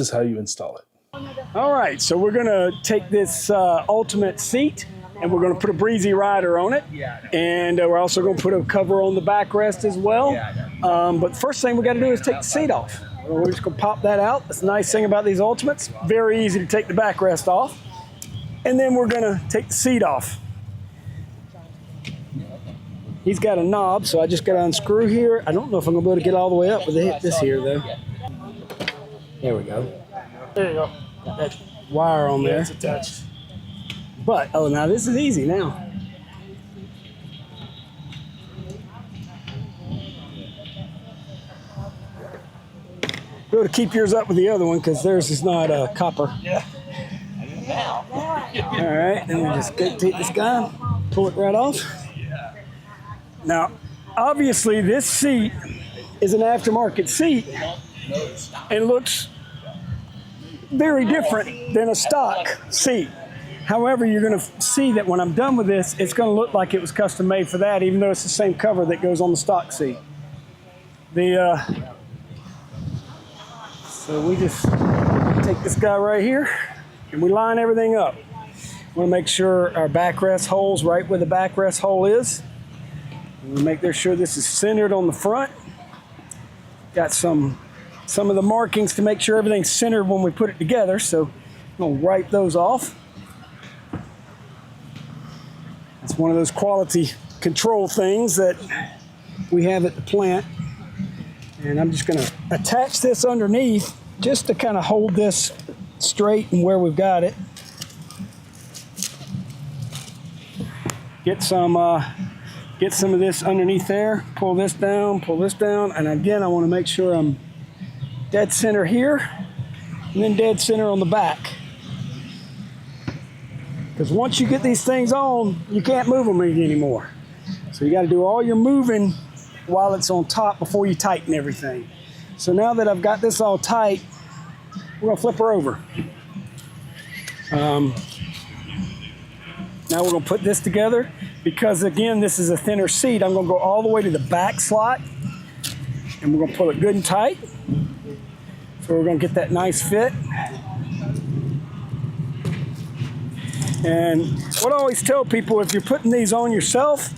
is how you install it. All right, so we're gonna take this ultimate seat and we're gonna put a Breezy Ryder on it. And we're also gonna put a cover on the backrest as well. But first thing we gotta do is take the seat off. We're just gonna pop that out. That's the nice thing about these Ultimates. Very easy to take the backrest off. And then we're gonna take the seat off. He's got a knob, so I just gotta unscrew here. I don't know if I'm gonna be able to get all the way up with this here though. There we go. There you go. Got that wire on there. It's attached. But, oh, now this is easy now. Be able to keep yours up with the other one because theirs is not copper. Yeah. All right, then we just take this guy, pull it right off. Now, obviously, this seat is an aftermarket seat and looks very different than a stock seat. However, you're going to see that when I'm done with this, it's going to look like it was custom made for that, even though it's the same cover that goes on the stock seat. So we just take this guy right here and we line everything up. We want to make sure our backrest hole's right where the backrest hole is. We make sure this is centered on the front. Got some of the markings to make sure everything's centered when we put it together. So I'm going to wipe those off. It's one of those quality control things that we have at the plant. And I'm just going to attach this underneath just to kind of hold this straight and where we've got it. Get some of this underneath there. Pull this down, and again I want to make sure I'm dead center here and then dead center on the back. Because once you get these things on, you can't move them anymore. So you got to do all your moving while it's on top before you tighten everything. So now that I've got this all tight, we're gonna flip her over. Now we're gonna put this together because again, this is a thinner seat. I'm gonna go all the way to the back slot and we're gonna pull it good and tight. So we're gonna get that nice fit. And what I always tell people, if you're putting these on yourself,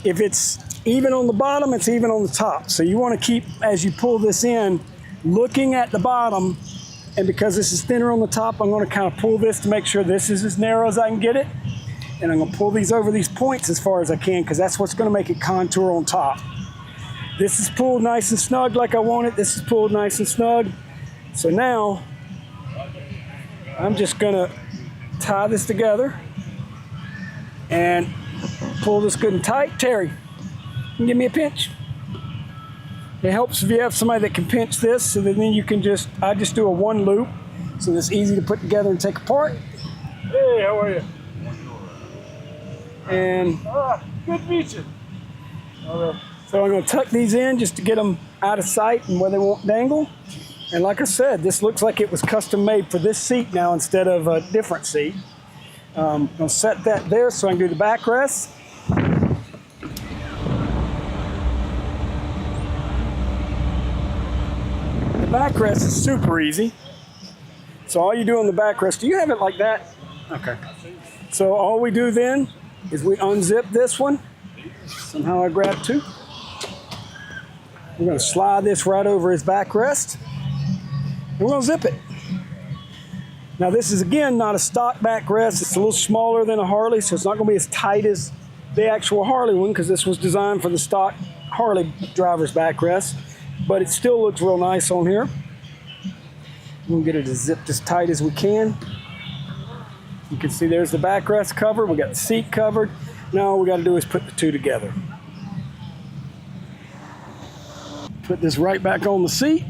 if it's even on the bottom, it's even on the top. So you want to keep, as you pull this in, looking at the bottom. And because this is thinner on the top, I'm going to kind of pull this to make sure this is as narrow as I can get it. And I'm going to pull these over these points as far as I can because that's what's going to make it contour on top. This is pulled nice and snug like I want it. This is pulled nice and snug. So now I'm just going to tie this together and pull this good and tight. Terry, you can give me a pinch. It helps if you have somebody that can pinch this, so that then you can I just do a one loop, so it's easy to put together and take apart. Hey, how are you? And good to meet you. So I'm going to tuck these in just to get them out of sight and where they won't dangle. And like I said, this looks like it was custom made for this seat now instead of a different seat. I'm going to set that there so I can do the backrest. The backrest is super easy. So all you do on the backrest, do you have it like that? Okay. So all we do then is we unzip this one. Somehow I grabbed two. We're going to slide this right over his backrest. And we're going to zip it. Now this is again not a stock backrest. It's a little smaller than a Harley, so it's not going to be as tight as the actual Harley one because this was designed for the stock Harley driver's backrest. But it still looks real nice on here. We'll get it zipped as tight as we can. You can see there's the backrest covered. We got the seat covered. Now all we got to do is put the two together. Put this right back on the seat.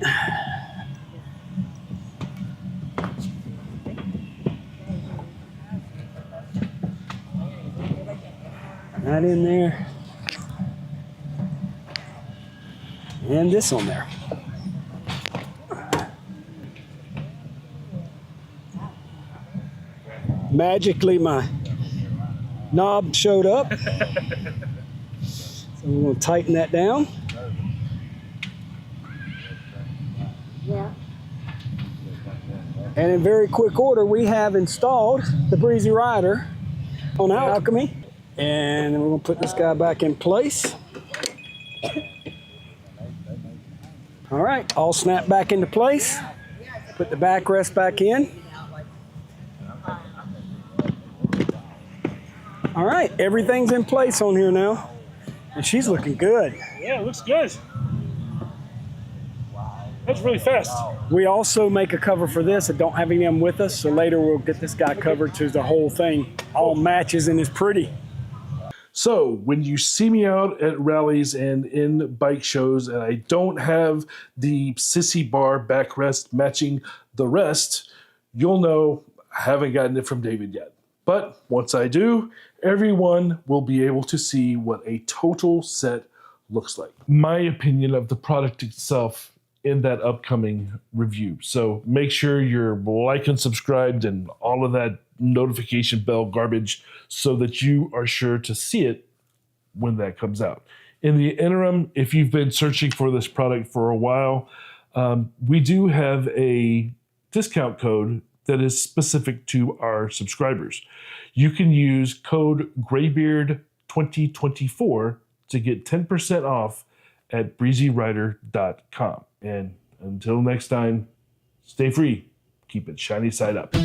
Right in there. And this on there. Magically, my knob showed up. So we're going to tighten that down. Yeah. And in very quick order, we have installed the Breezy Ryder on Alchemy. And then we're gonna put this guy back in place. All right, all snapped back into place. Put the backrest back in. All right, everything's in place on here now. And she's looking good. Yeah, it looks good. That's really fast. We also make a cover for this that don't have any of them with us, so later we'll get this guy covered so the whole thing all matches and is pretty. So when you see me out at rallies and in bike shows and I don't have the sissy bar backrest matching the rest, you'll know I haven't gotten it from David yet. But once I do, everyone will be able to see what a total set looks like. My opinion of the product itself in that upcoming review. So make sure you're like and subscribed and all of that notification bell garbage so that you are sure to see it when that comes out. In the interim, if you've been searching for this product for a while, we do have a discount code that is specific to our subscribers. You can use code graybeard2024 to get 10% off at breezyryder.com. And until next time, stay free, keep it shiny side up.